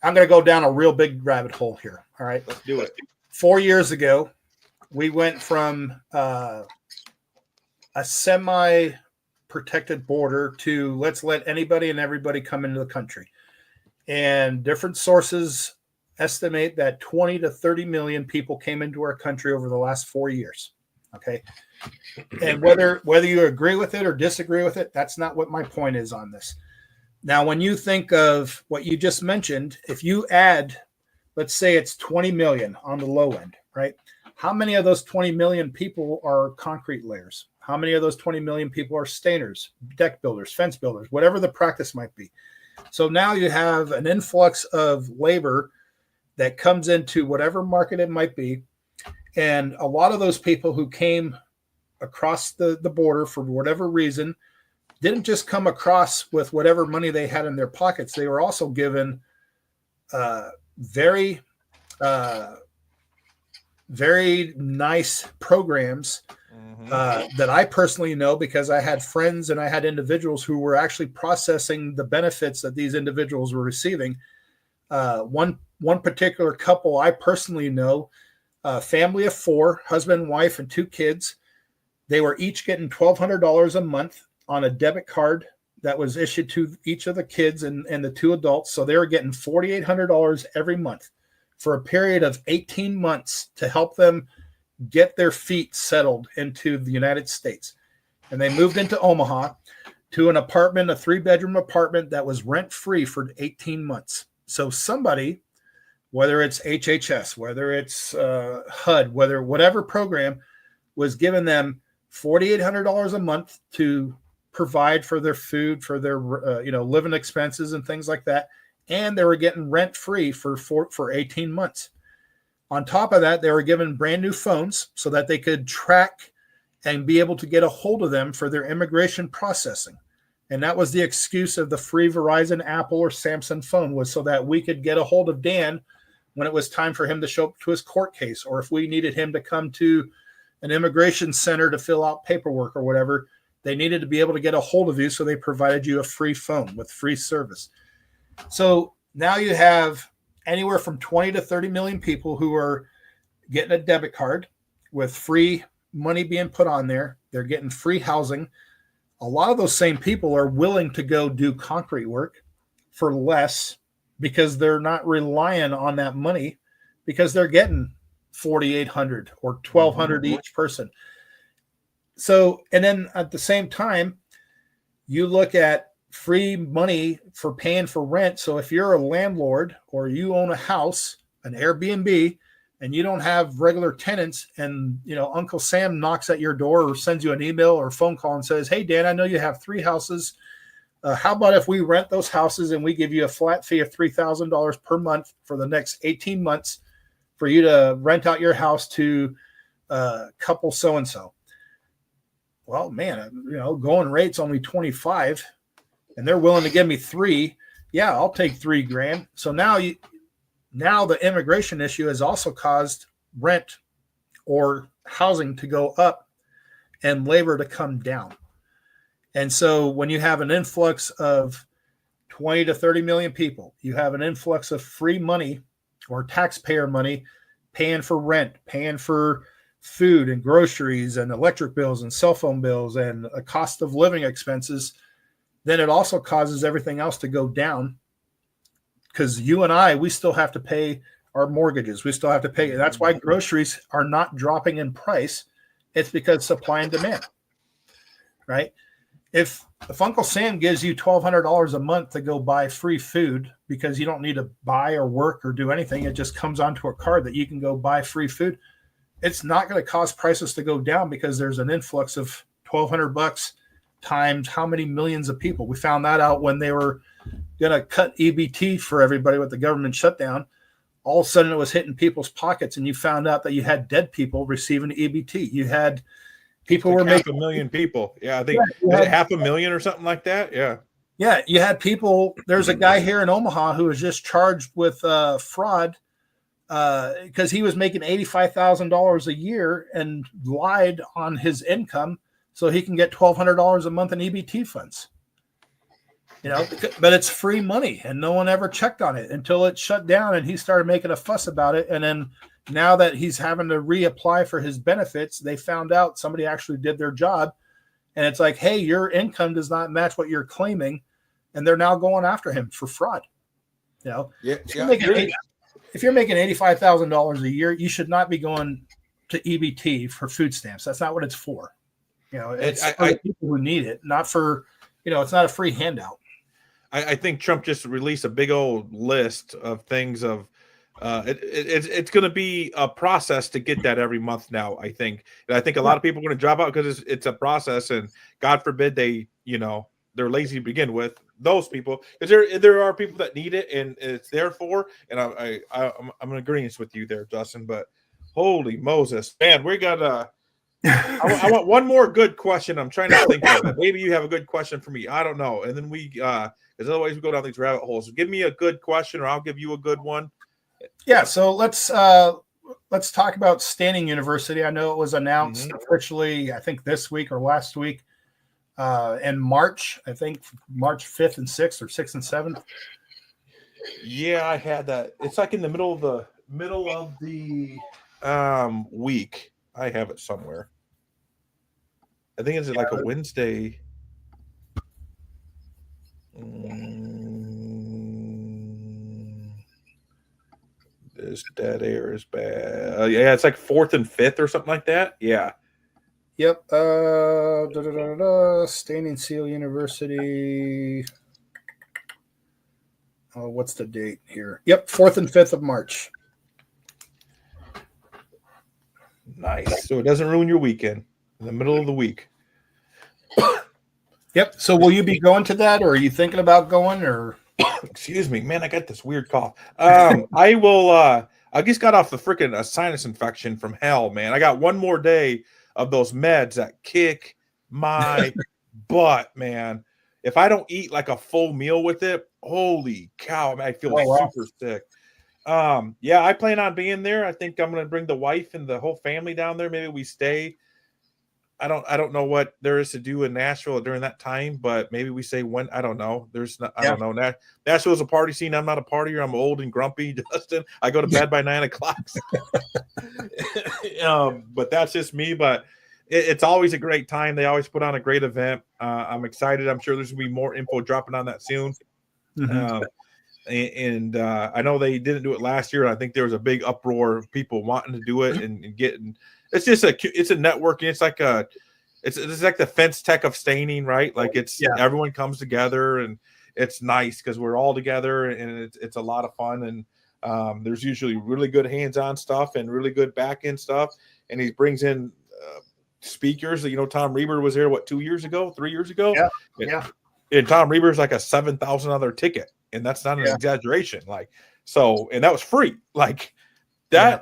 going to go down a real big rabbit hole here. All right. Let's do it. 4 years ago, we went from a semi-protected border to let's let anybody and everybody come into the country. And different sources estimate that 20 to 30 million people came into our country over the last 4 years. Okay. And whether you agree with it or disagree with it, that's not what my point is on this. Now, when you think of what you just mentioned, if you add, let's say it's 20 million on the low end, right? How many of those 20 million people are concrete layers? How many of those 20 million people are stainers, deck builders, fence builders, whatever the practice might be? So now you have an influx of labor that comes into whatever market it might be. And a lot of those people who came across the border for whatever reason didn't just come across with whatever money they had in their pockets. They were also given very nice programs that I personally know, because I had friends and I had individuals who were actually processing the benefits that these individuals were receiving. One particular couple I personally know, family of 4, husband, wife, and 2 kids. They were each getting $1,200 a month on a debit card that was issued to each of the kids and the 2 adults. So they were getting $4,800 every month for a period of 18 months to help them get their feet settled into the United States. And they moved into Omaha to an apartment, a 3-bedroom apartment that was rent-free for 18 months. So somebody, whether it's HHS, whether it's HUD, whatever program, was giving them $4,800 a month to provide for their food, for their living expenses and things like that, and they were getting rent-free for 18 months. On top of that, they were given brand new phones so that they could track and be able to get a hold of them for their immigration processing. And that was the excuse of the free Verizon, Apple, or Samsung phone, was so that we could get a hold of Dan when it was time for him to show up to his court case, or if we needed him to come to an immigration center to fill out paperwork or whatever. They needed to be able to get a hold of you, so they provided you a free phone with free service. So now you have anywhere from 20 to 30 million people who are getting a debit card with free money being put on there. They're getting free housing. A lot of those same people are willing to go do concrete work for less because they're not relying on that money, because they're getting $4,800 or $1,200 each person. So, and then at the same time, you look at free money for paying for rent. So if you're a landlord or you own a house, an Airbnb, and you don't have regular tenants, and Uncle Sam knocks at your door or sends you an email or phone call and says, "Hey Dan, I know you have 3 houses. How about if we rent those houses and we give you a flat fee of $3,000 per month for the next 18 months for you to rent out your house to couple so-and-so?" Well, man, going rate's only 25 and they're willing to give me 3. Yeah, I'll take $3,000. So now the immigration issue has also caused rent or housing to go up and labor to come down. And so when you have an influx of 20 to 30 million people, you have an influx of free money or taxpayer money paying for rent, paying for food and groceries and electric bills and cell phone bills and a cost of living expenses, then it also causes everything else to go down. Because you and I, we still have to pay our mortgages. We still have to pay. That's why groceries are not dropping in price. It's because supply and demand, right? If Uncle Sam gives you $1,200 a month to go buy free food because you don't need to buy or work or do anything, it just comes onto a card that you can go buy free food. It's not going to cause prices to go down because there's an influx of $1,200 times how many millions of people. We found that out when they were going to cut EBT for everybody with the government shutdown. All of a sudden it was hitting people's pockets, and you found out that you had dead people receiving EBT. You had people were making 500,000 people. Yeah, I think is it 500,000 or something like that. Yeah, you had people. There's a guy here in Omaha who was just charged with fraud because he was making $85,000 a year and lied on his income so he can get $1,200 a month in EBT funds. But it's free money, and no one ever checked on it until it shut down, and he started making a fuss about it. And then now that he's having to reapply for his benefits, they found out somebody actually did their job, and it's like, hey, your income does not match what you're claiming, and they're now going after him for fraud. If you're making $85,000 a year, you should not be going to EBT for food stamps. That's not what it's for. It's for the people who need it, not for, it's not a free handout. I think Trump just released a big old list of things of it's going to be a process to get that every month now, I think. And I think a lot of people are going to drop out because it's a process, and God forbid they're lazy to begin with, those people, because there are people that need it and it's there for, and I'm in agreement with you there, Justin, but holy Moses, man, we got I want one more good question. I'm trying to think of it. Maybe you have a good question for me. I don't know. And then because otherwise we go down these rabbit holes. So give me a good question, or I'll give you a good one. Yeah. So let's talk about Standing University. I know it was announced officially, I think this week or last week, in March. I think March 5th and 6th, or 6th and 7th. Yeah, I had that. It's like in the middle of the week. I have it somewhere. I think it's like a Wednesday. is dead air is bad. Yeah, it's like 4th and 5th or something like that. Yeah. Yep. Standing Seal University. Oh, what's the date here? Yep, 4th and 5th of March. Nice. So it doesn't ruin your weekend in the middle of the week. Yep. So will you be going to that, or are you thinking about going, or? Excuse me, man. I got this weird cough. I will. I just got off the freaking sinus infection from hell, man. I got one more day of those meds that kick my butt, man. If I don't eat like a full meal with it, holy cow, man, I feel super sick. Yeah, I plan on being there. I think I'm going to bring the wife and the whole family down there. Maybe we stay. I don't know what there is to do in Nashville during that time, but maybe we say when. I don't know. I don't know. Nashville is a party scene. I'm not a partier. I'm old and grumpy, Justin. I go to bed by 9 o'clock. But that's just me. But it's always a great time. They always put on a great event. I'm excited. I'm sure there's gonna be more info dropping on that soon. Mm-hmm. I know they didn't do it last year. I think there was a big uproar of people wanting to do it and getting. It's just it's a networking. It's like it's like the Fence Tech of staining, right? Like everyone comes together and it's nice because we're all together and it's a lot of fun. And there's usually really good hands-on stuff and really good back-end stuff. And he brings in speakers. You know, Tom Reber was there 3 years ago? Yeah. And Tom Reber's like a $7,000 ticket, and that's not an exaggeration. Like, so, and that was free. Like that. Yeah.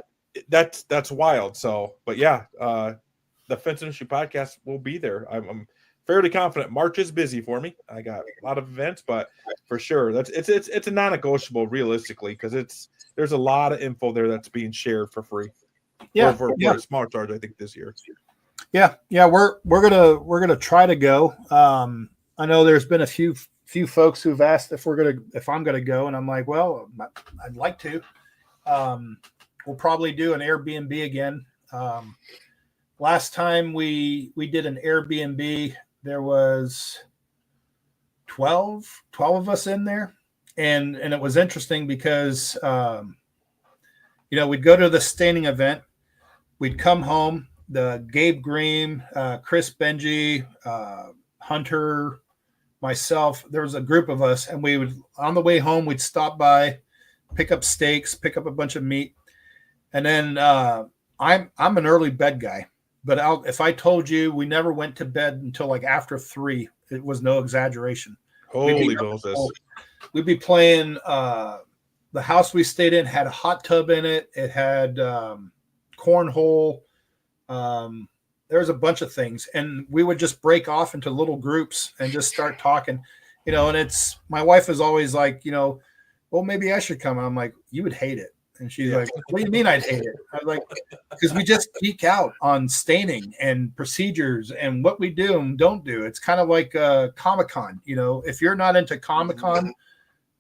That's wild. So, but yeah, the Fence Industry Podcast will be there. I'm fairly confident. March is busy for me. I got a lot of events, but for sure, it's a non-negotiable realistically because there's a lot of info there that's being shared for free. Yeah, for a small charge, I think this year. Yeah, we're gonna try to go. I know there's been a few folks who've asked if I'm gonna go, and I'm like, well, I'd like to. We'll probably do an Airbnb again. Last time we did an Airbnb, there was 12 of us in there. And it was interesting because, we'd go to the staining event. We'd come home, the Gabe Green, Chris Benji, Hunter, myself, there was a group of us. And we would, on the way home, we'd stop by, pick up steaks, pick up a bunch of meat. And then I'm an early bed guy, but if I told you we never went to bed until like after 3, it was no exaggeration. Holy Moses. We'd be playing, the house we stayed in had a hot tub in it. It had cornhole. There was a bunch of things. And we would just break off into little groups and just start talking, and my wife is always like, well, maybe I should come. And I'm like, you would hate it. And she's like, what do you mean I'd hate it? I was like, because we just geek out on staining and procedures and what we do and don't do. It's kind of like Comic-Con. If you're not into Comic-Con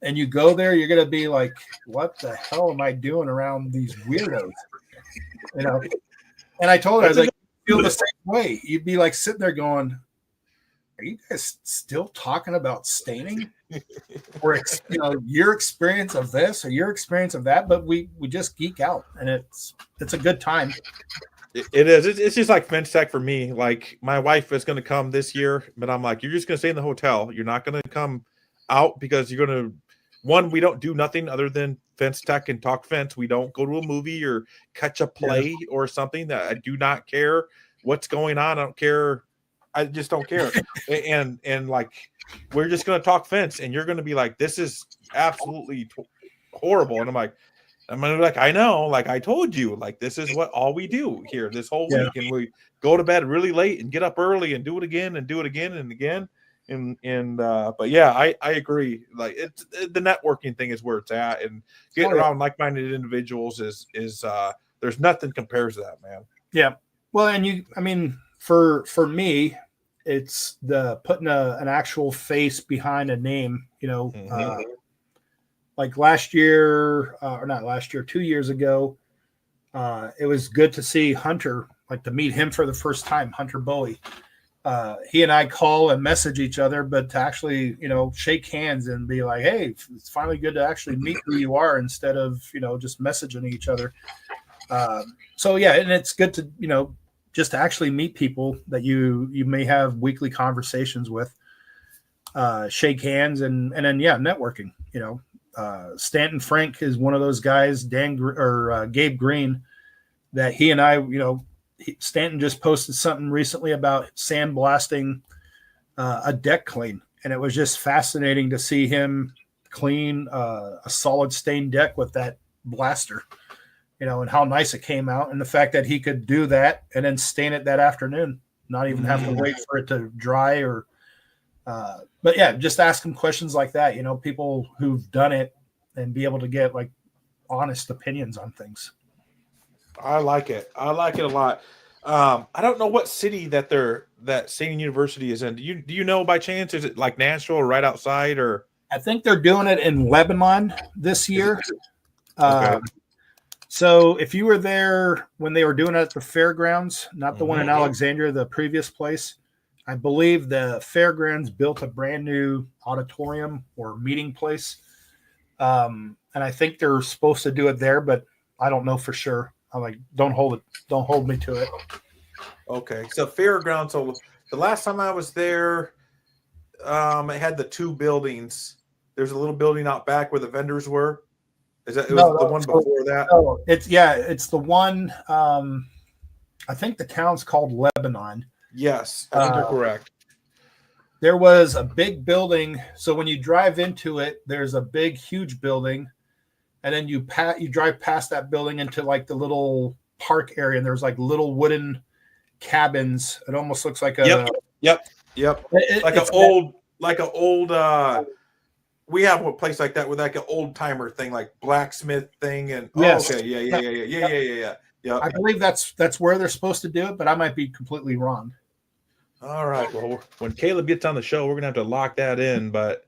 and you go there, you're going to be like, what the hell am I doing around these weirdos? And I told her, I was like, you feel the same way. You'd be like sitting there going, are you guys still talking about staining? Or your experience of this or your experience of that, but we just geek out, and it's a good time. It is. It's just like Fence Tech for me. Like my wife is going to come this year, but I'm like, you're just going to stay in the hotel. You're not going to come out because you're going to. We don't do nothing other than Fence Tech and talk fence. We don't go to a movie or catch a play or something. That I do not care what's going on. I don't care. I just don't care. and like, we're just going to talk fence, and you're going to be like, this is absolutely horrible. And I'm going to be like, I know, like I told you, like, this is all we do here this whole week. And we go to bed really late and get up early and do it again and do it again and again. But yeah, I agree. Like the networking thing is where it's at, and getting around like-minded individuals is there's nothing compares to that, man. Yeah. Well, and for me, it's the putting an actual face behind a name, like last year, or not last year, 2 years ago, it was good to see Hunter, like to meet him for the first time, Hunter Bowie. he and I call and message each other, but to actually, shake hands and be like, hey, it's finally good to actually meet who you are instead of, just messaging each other. So yeah, and it's good to, just to actually meet people that you may have weekly conversations with, shake hands and then, networking, Stanton Frank is one of those guys, Gabe Green, that he and I, Stanton just posted something recently about sandblasting a deck clean. And it was just fascinating to see him clean a solid stain deck with that blaster, and how nice it came out. And the fact that he could do that and then stain it that afternoon, not even have to wait for it to dry but yeah, just ask him questions like that, people who've done it and be able to get like honest opinions on things. I like it. I like it a lot. I don't know what city that Stanton University is in. Do you know by chance? Is it like Nashville or right outside? Or I think they're doing it in Lebanon this year. Okay. So if you were there when they were doing it at the fairgrounds, not the one in Alexandria, the previous place, I believe the fairgrounds built a brand new auditorium or meeting place. And I think they're supposed to do it there, but I don't know for sure. I'm like, don't hold me to it. Okay. So fairgrounds. So the last time I was there, it had the two buildings. There's a little building out back where the vendors were. Is that the one before that? No, it's the one. I think the town's called Lebanon. Yes, I think you're correct. There was a big building. So when you drive into it, there's a big, huge building. And then you drive past that building into like the little park area. And there's like little wooden cabins. It almost looks like a. Yep. Like an old. We have a place like that with like an old timer thing, like blacksmith thing. And yes. Okay. Yeah. I believe that's where they're supposed to do it, but I might be completely wrong. All right. Well, when Caleb gets on the show, we're going to have to lock that in. But,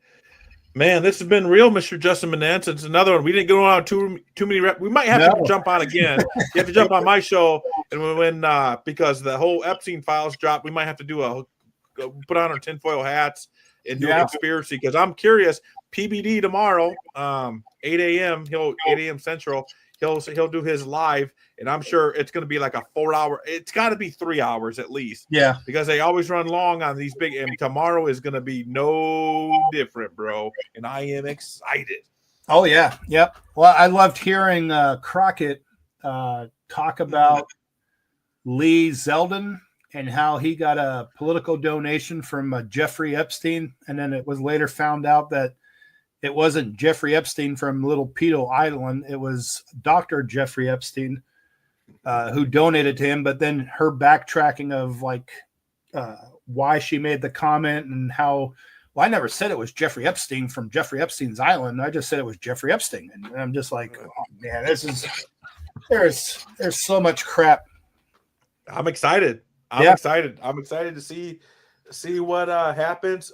man, this has been real, Mr. Justin Menantz. It's another one. We didn't go on too many reps. We might have to jump on again. You have to jump on my show. And when because the whole Epstein files dropped, we might have to put on our tinfoil hats and do a conspiracy, because I'm curious. PBD tomorrow, 8 a.m. 8 a.m. Central. He'll do his live, and I'm sure it's going to be like a 4-hour. It's got to be 3 hours at least. Yeah, because they always run long on these big. And tomorrow is going to be no different, bro. And I am excited. Oh yeah, yep. Well, I loved hearing Crockett talk about Lee Zeldin and how he got a political donation from Jeffrey Epstein, and then it was later found out that it wasn't Jeffrey Epstein from Little Pedo Island. It was Dr. Jeffrey Epstein who donated to him. But then her backtracking of like why she made the comment and how, well, I never said it was Jeffrey Epstein from Jeffrey Epstein's Island. I just said it was Jeffrey Epstein. And I'm just like, oh, man, there's so much crap. I'm excited. I'm excited. I'm excited to see what happens.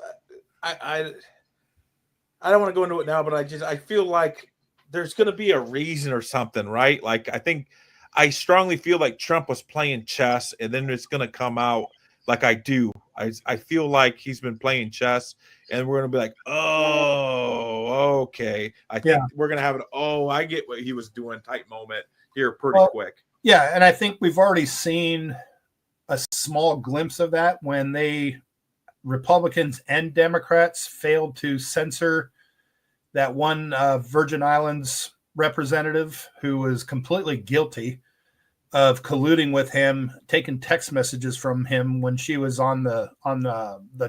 I don't want to go into it now, but I feel like there's going to be a reason or something, right? Like, I strongly feel like Trump was playing chess, and then it's going to come out like I do. I feel like he's been playing chess, and we're going to be like, oh, okay. I think we're going to have I get what he was doing type moment here pretty quick. Yeah, and I think we've already seen a small glimpse of that when Republicans and Democrats failed to censor that one Virgin Islands representative who was completely guilty of colluding with him, taking text messages from him when she was on the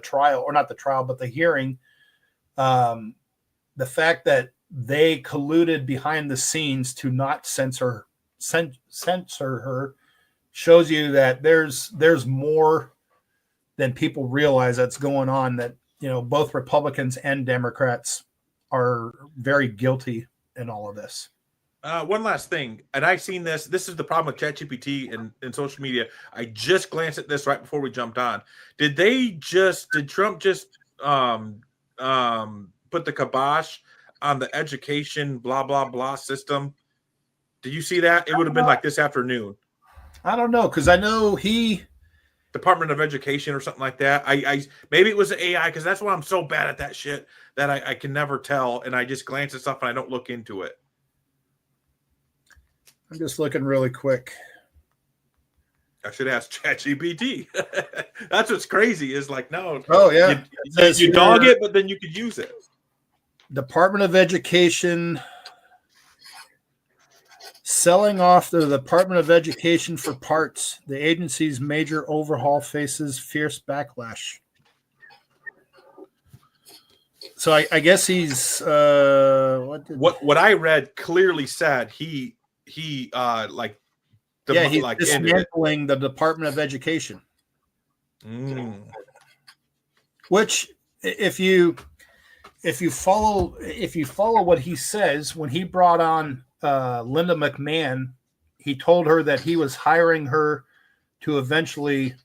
trial, or not the trial, but the hearing. The fact that they colluded behind the scenes to not censor her shows you that there's more than people realize that's going on, that, both Republicans and Democrats are very guilty in all of this. One last thing, and I've seen this. This is the problem with ChatGPT and social media. I just glanced at this right before we jumped on. Did Trump just put the kibosh on the education blah blah blah system? Did you see that? It would have been like this afternoon. I don't know, because I know he Department of Education or something like that. I maybe it was AI, because that's why I'm so bad at that shit that I can never tell, and I just glance at stuff and I don't look into it. I'm just looking really quick. I should ask ChatGPT. That's what's crazy. Is like, no. Oh yeah, you dog it, but then you could use it. Department of Education selling off the Department of Education for parts. The agency's major overhaul faces fierce backlash. So I guess he's what I read clearly said he he's dismantling the Department of Education. Which, if you follow what he says, when he brought on Linda McMahon, he told her that he was hiring her to eventually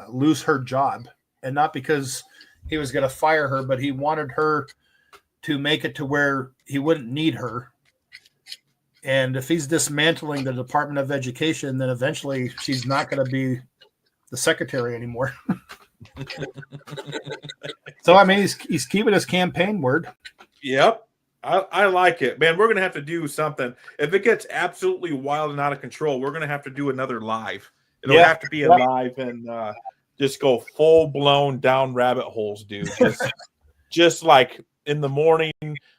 lose her job, and not because he was going to fire her, but he wanted her to make it to where he wouldn't need her. And if he's dismantling the Department of Education, then eventually she's not going to be the secretary anymore. So, I mean, he's keeping his campaign word. Yep. I like it, man. We're going to have to do something. If it gets absolutely wild and out of control, we're going to have to do another live. It'll have to be a live and just go full blown down rabbit holes, dude. Just like in the morning,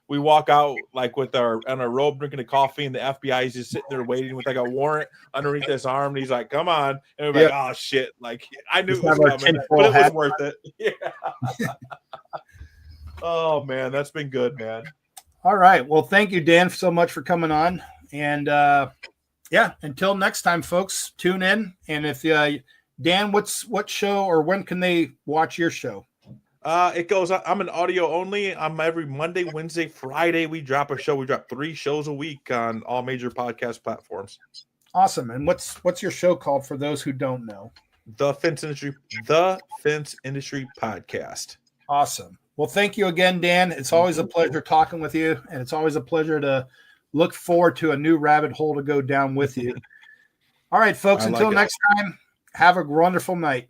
we walk out like with on our robe, drinking a coffee, and the FBI is just sitting there waiting with like a warrant underneath his arm. And he's like, "Come on!" And we're like, "Oh shit!" Like I knew it was coming, but it was worth it. Yeah. Oh man, that's been good, man. All right. Well, thank you, Dan, so much for coming on. And until next time, folks, tune in. And if Dan, what show or when can they watch your show? It goes. I'm an audio only. I'm every Monday, Wednesday, Friday. We drop a show. We drop 3 shows a week on all major podcast platforms. Awesome. And what's your show called for those who don't know? The Fence Industry Podcast. Awesome. Well, thank you again, Dan. It's always a pleasure talking with you, and it's always a pleasure to look forward to a new rabbit hole to go down with you. All right, folks. Until next time, have a wonderful night.